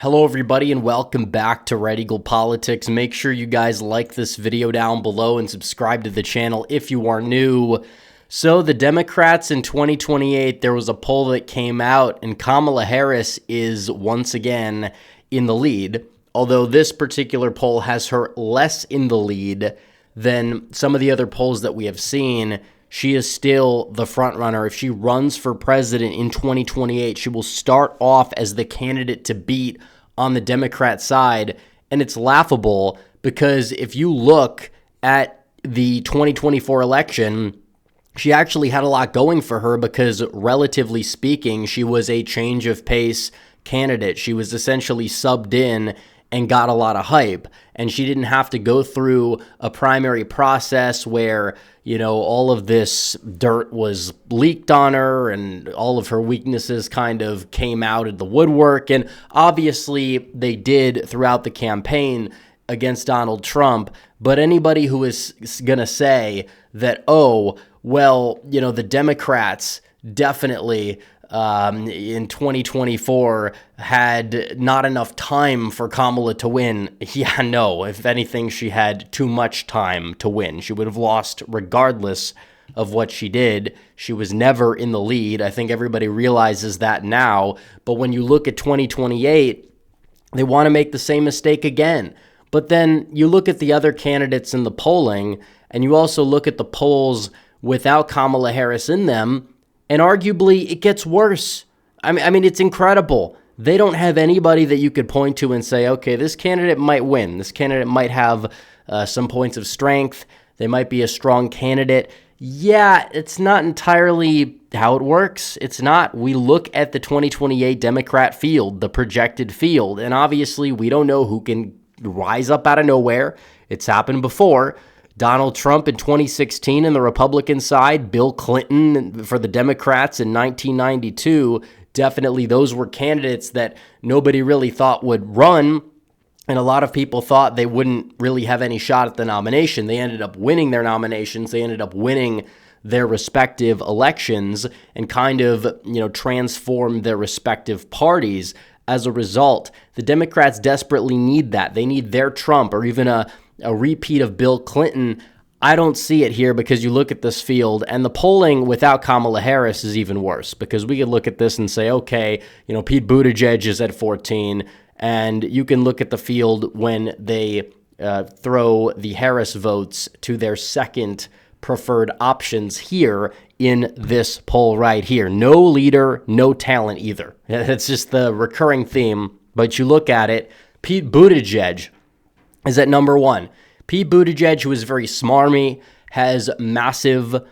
Hello everybody and welcome back to Red Eagle Politics. Make sure you guys like this video down below and subscribe to the channel if you are new. So the Democrats in 2028, there was a poll that came out and Kamala Harris is once again in the lead. Although this particular poll has her less in the lead than some of the other polls that we have seen, she is still the front runner. If she runs for president in 2028, she will start off as the candidate to beat on the Democrat side. And it's laughable because if you look at the 2024 election, she actually had a lot going for her because, relatively speaking, she was a change of pace candidate. She was essentially subbed in and got a lot of hype. And she didn't have to go through a primary process where, all of this dirt was leaked on her and all of her weaknesses kind of came out of the woodwork. And obviously they did throughout the campaign against Donald Trump. But anybody who is going to say that, the Democrats definitely in 2024 had not enough time for Kamala to win. Yeah, no. If anything, she had too much time to win. She would have lost regardless of what she did. She was never in the lead. I think everybody realizes that now. But when you look at 2028, they want to make the same mistake again. But then you look at the other candidates in the polling, and you also look at the polls without Kamala Harris in them, and arguably, it gets worse. I mean, it's incredible. They don't have anybody that you could point to and say, okay, this candidate might win. This candidate might have some points of strength. They might be a strong candidate. Yeah, it's not entirely how it works. It's not. We look at the 2028 Democrat field, the projected field, and obviously we don't know who can rise up out of nowhere. It's happened before. Donald Trump in 2016 in the Republican side, Bill Clinton for the Democrats in 1992, definitely those were candidates that nobody really thought would run, and a lot of people thought they wouldn't really have any shot at the nomination. They ended up winning their nominations. They ended up winning their respective elections and kind of, transformed their respective parties as a result. The Democrats desperately need that. They need their Trump or even a repeat of Bill Clinton. I don't see it here because you look at this field and the polling without Kamala Harris is even worse because we could look at this and say, okay, Pete Buttigieg is at 14, and you can look at the field when they throw the Harris votes to their second preferred options here in this poll right here. No leader, no talent either. It's just the recurring theme, but you look at it, Pete Buttigieg is at number one. Pete Buttigieg, who is very smarmy, has massive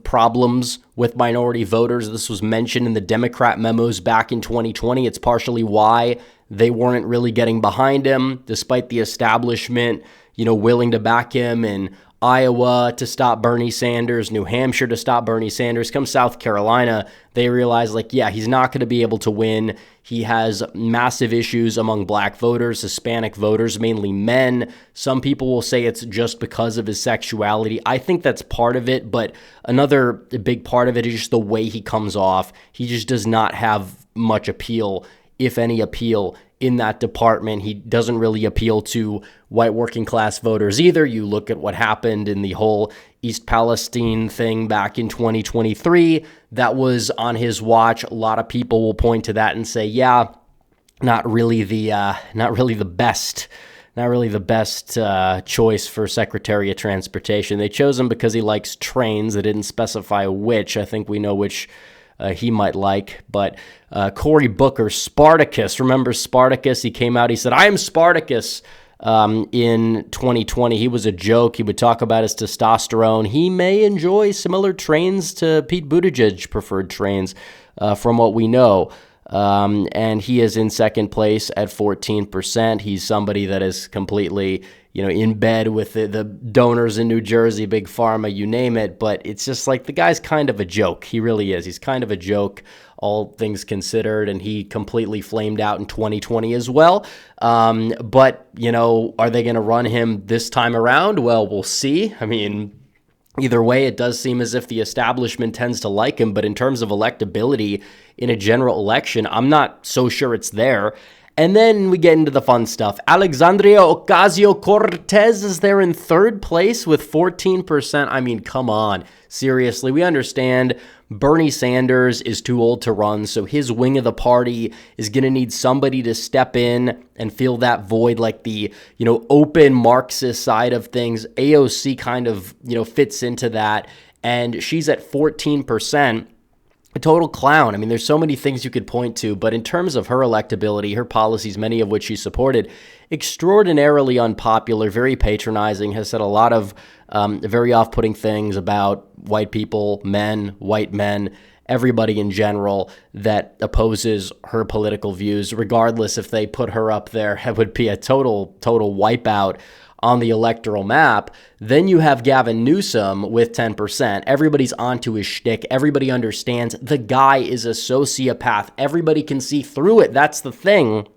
problems with minority voters. This was mentioned in the Democrat memos back in 2020. It's partially why they weren't really getting behind him, despite the establishment, willing to back him in Iowa to stop Bernie Sanders, New Hampshire to stop Bernie Sanders. Come South Carolina, they realize he's not going to be able to win. He has massive issues among black voters, Hispanic voters, mainly men. Some people will say it's just because of his sexuality. I think that's part of it, but another big part of it is just the way he comes off. He just does not have much appeal, if any appeal, in that department. He doesn't really appeal to white working class voters either. You look at what happened in the whole East Palestine thing back in 2023. That was on his watch. A lot of people will point to that and say, yeah, not really the best choice for Secretary of Transportation. They chose him because he likes trains. They didn't specify which. I think we know which he might like, but Cory Booker, Spartacus, remember Spartacus? He came out, he said, I am Spartacus in 2020. He was a joke. He would talk about his testosterone. He may enjoy similar trains to Pete Buttigieg preferred trains from what we know. And he is in second place at 14%. He's somebody that is completely, in bed with the donors in New Jersey, Big Pharma, you name it. But it's just the guy's kind of a joke. He really is. He's kind of a joke, all things considered. And he completely flamed out in 2020 as well. But, are they going to run him this time around? Well, we'll see. I mean, Either way, it does seem as if the establishment tends to like him, but in terms of electability in a general election, I'm not so sure it's there. And then we get into the fun stuff. Alexandria Ocasio-Cortez is there in third place with 14%. I mean, come on. Seriously, we understand Bernie Sanders is too old to run, so his wing of the party is going to need somebody to step in and fill that void, like the, open Marxist side of things. AOC kind of, fits into that, and she's at 14%. A total clown. I mean, there's so many things you could point to, but in terms of her electability, her policies, many of which she supported, extraordinarily unpopular, very patronizing, has said a lot of very off-putting things about white people, men, white men, everybody in general that opposes her political views. Regardless if they put her up there, it would be a total wipeout on the electoral map. Then you have Gavin Newsom with 10%. Everybody's onto his shtick. Everybody understands the guy is a sociopath. Everybody can see through it. That's the thing.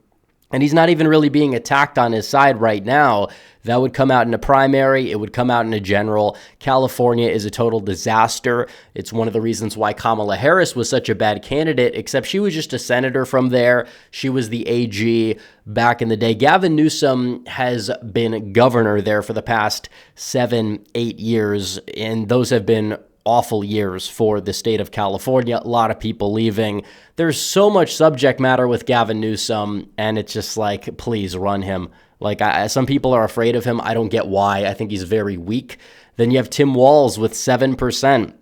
And he's not even really being attacked on his side right now. That would come out in a primary. It would come out in a general. California is a total disaster. It's one of the reasons why Kamala Harris was such a bad candidate, except she was just a senator from there. She was the AG back in the day. Gavin Newsom has been governor there for the past 7-8 years, and those have been awful years for the state of California. A lot of people leaving. There's so much subject matter with Gavin Newsom, and it's just like, please run him. Like, some people are afraid of him. I don't get why. I think he's very weak. Then you have Tim Walz with 7%.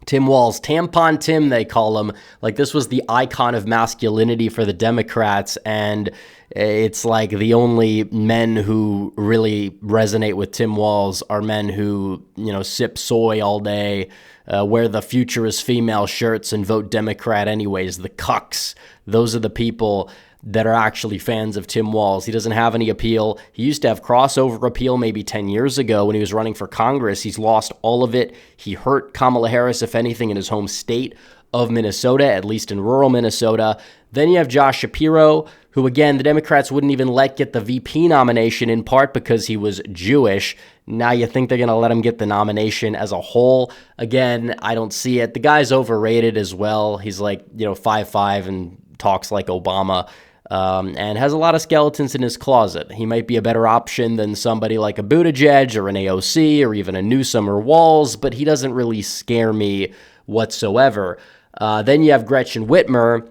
Tim Walz, Tampon Tim, they call him. Like, this was the icon of masculinity for the Democrats, and it's like the only men who really resonate with Tim Walz are men who, sip soy all day, wear the future is female shirts, and vote Democrat anyways. The cucks. Those are the people that are actually fans of Tim Walz. He doesn't have any appeal. He used to have crossover appeal maybe 10 years ago when he was running for Congress. He's lost all of it. He hurt Kamala Harris, if anything, in his home state of Minnesota, at least in rural Minnesota. Then you have Josh Shapiro, who, again, the Democrats wouldn't even let get the VP nomination, in part because he was Jewish. Now you think they're going to let him get the nomination as a whole? Again, I don't see it. The guy's overrated as well. He's like, 5'5" and talks like Obama. And has a lot of skeletons in his closet. He might be a better option than somebody like a Buttigieg or an AOC or even a Newsom or Walz, but he doesn't really scare me whatsoever. Then you have Gretchen Whitmer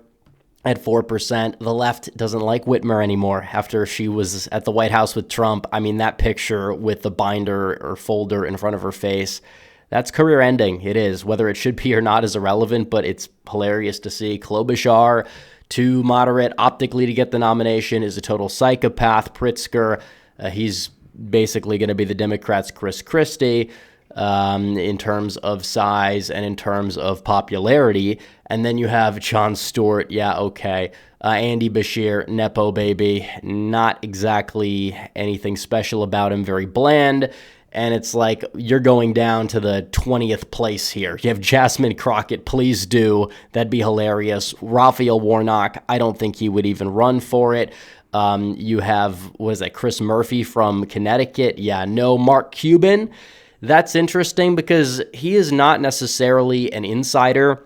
at 4%. The left doesn't like Whitmer anymore after she was at the White House with Trump. I mean, that picture with the binder or folder in front of her face, that's career ending. It is. Whether it should be or not is irrelevant, but it's hilarious to see. Klobuchar, too moderate optically to get the nomination, is a total psychopath. Pritzker, he's basically going to be the Democrats' Chris Christie in terms of size and in terms of popularity. And then you have Jon Stewart. Yeah, okay. Andy Bashir, Nepo baby. Not exactly anything special about him. Very bland. And it's like, you're going down to the 20th place here. You have Jasmine Crockett. Please do. That'd be hilarious. Raphael Warnock. I don't think he would even run for it. You have, Chris Murphy from Connecticut? Yeah, no. Mark Cuban. That's interesting because he is not necessarily an insider.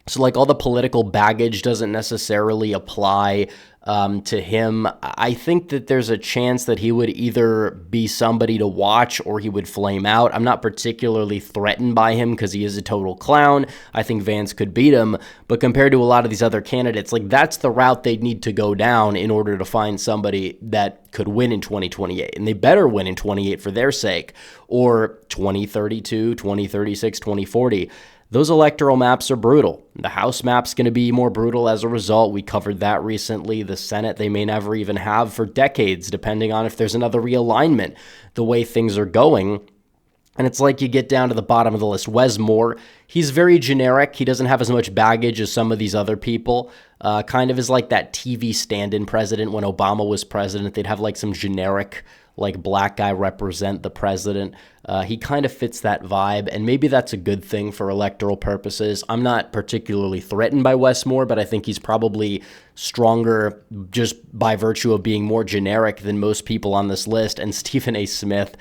So, all the political baggage doesn't necessarily apply to him. I think that there's a chance that he would either be somebody to watch or he would flame out. I'm not particularly threatened by him because he is a total clown. I think Vance could beat him. But compared to a lot of these other candidates, that's the route they'd need to go down in order to find somebody that could win in 2028. And they better win in 28 for their sake, or 2032, 2036, 2040. Those electoral maps are brutal. The House map's going to be more brutal as a result. We covered that recently. The Senate, they may never even have for decades, depending on if there's another realignment, the way things are going. And it's like you get down to the bottom of the list. Wes Moore, he's very generic. He doesn't have as much baggage as some of these other people. Kind of is like that TV stand-in president when Obama was president. They'd have some generic black guy represent the president. He kind of fits that vibe, and maybe that's a good thing for electoral purposes. I'm not particularly threatened by Wes Moore, but I think he's probably stronger just by virtue of being more generic than most people on this list. And Stephen A. Smith,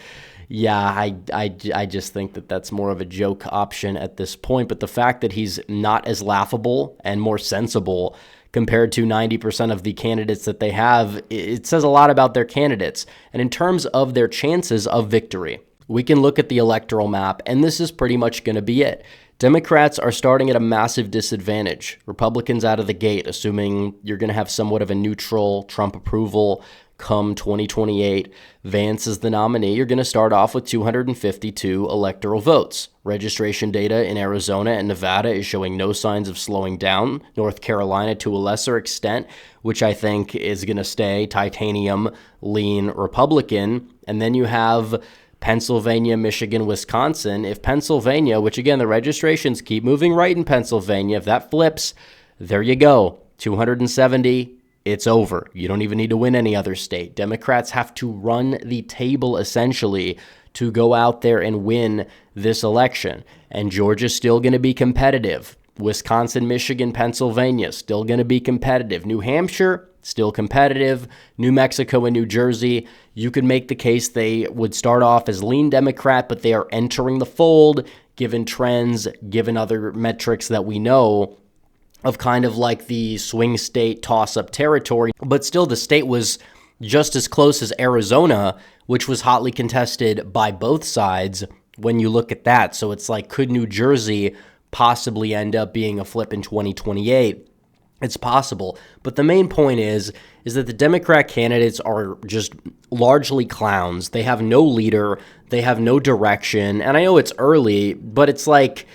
yeah, I just think that that's more of a joke option at this point. But the fact that he's not as laughable and more sensible compared to 90% of the candidates that they have. It says a lot about their candidates. And in terms of their chances of victory, we can look at the electoral map, and this is pretty much going to be it. Democrats are starting at a massive disadvantage. Republicans out of the gate, assuming you're going to have somewhat of a neutral Trump approval come 2028, Vance is the nominee, you're going to start off with 252 electoral votes. Registration data in Arizona and Nevada is showing no signs of slowing down. North Carolina, to a lesser extent, which I think is going to stay titanium lean Republican. And then you have Pennsylvania, Michigan, Wisconsin. If Pennsylvania, which again, the registrations keep moving right in Pennsylvania, if that flips, there you go, 270. It's over. You don't even need to win any other state. Democrats have to run the table, essentially, to go out there and win this election. And Georgia's still going to be competitive. Wisconsin, Michigan, Pennsylvania, still going to be competitive. New Hampshire, still competitive. New Mexico and New Jersey, you could make the case they would start off as lean Democrat, but they are entering the fold, given trends, given other metrics that we know of kind of like the swing state toss-up territory. But still, the state was just as close as Arizona, which was hotly contested by both sides when you look at that. So it's like, could New Jersey possibly end up being a flip in 2028? It's possible. But the main point is that the Democrat candidates are just largely clowns. They have no leader. They have no direction. And I know it's early, but it's like,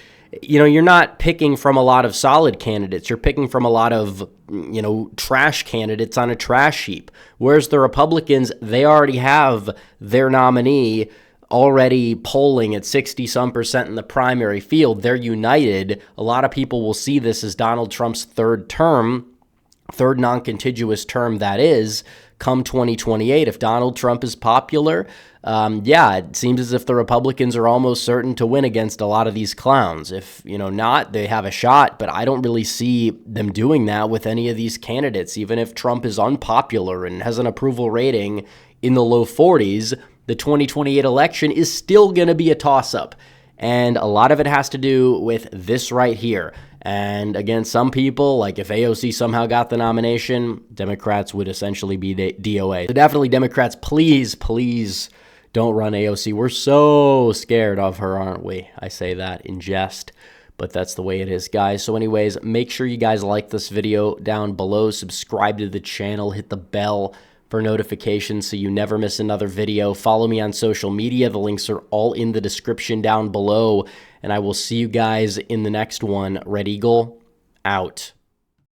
you know, you're not picking from a lot of solid candidates. You're picking from a lot of, you know, trash candidates on a trash heap. Whereas the Republicans, they already have their nominee already polling at 60-some% in the primary field. They're united. A lot of people will see this as Donald Trump's third non-contiguous term, that is, come 2028. If Donald Trump is popular, it seems as if the Republicans are almost certain to win against a lot of these clowns. If, you know, not, they have a shot, but I don't really see them doing that with any of these candidates. Even if Trump is unpopular and has an approval rating in the low 40s, the 2028 election is still going to be a toss-up. And a lot of it has to do with this right here. And again, some people, like if AOC somehow got the nomination, Democrats would essentially be the DOA. So definitely Democrats, please don't run AOC. We're so scared of her, aren't we? I say that in jest, but that's the way it is, guys. So anyways, make sure you guys like this video down below, subscribe to the channel, hit the bell for notifications so you never miss another video. Follow me on social media. The links are all in the description down below, and I will see you guys in the next one. Red Eagle, out.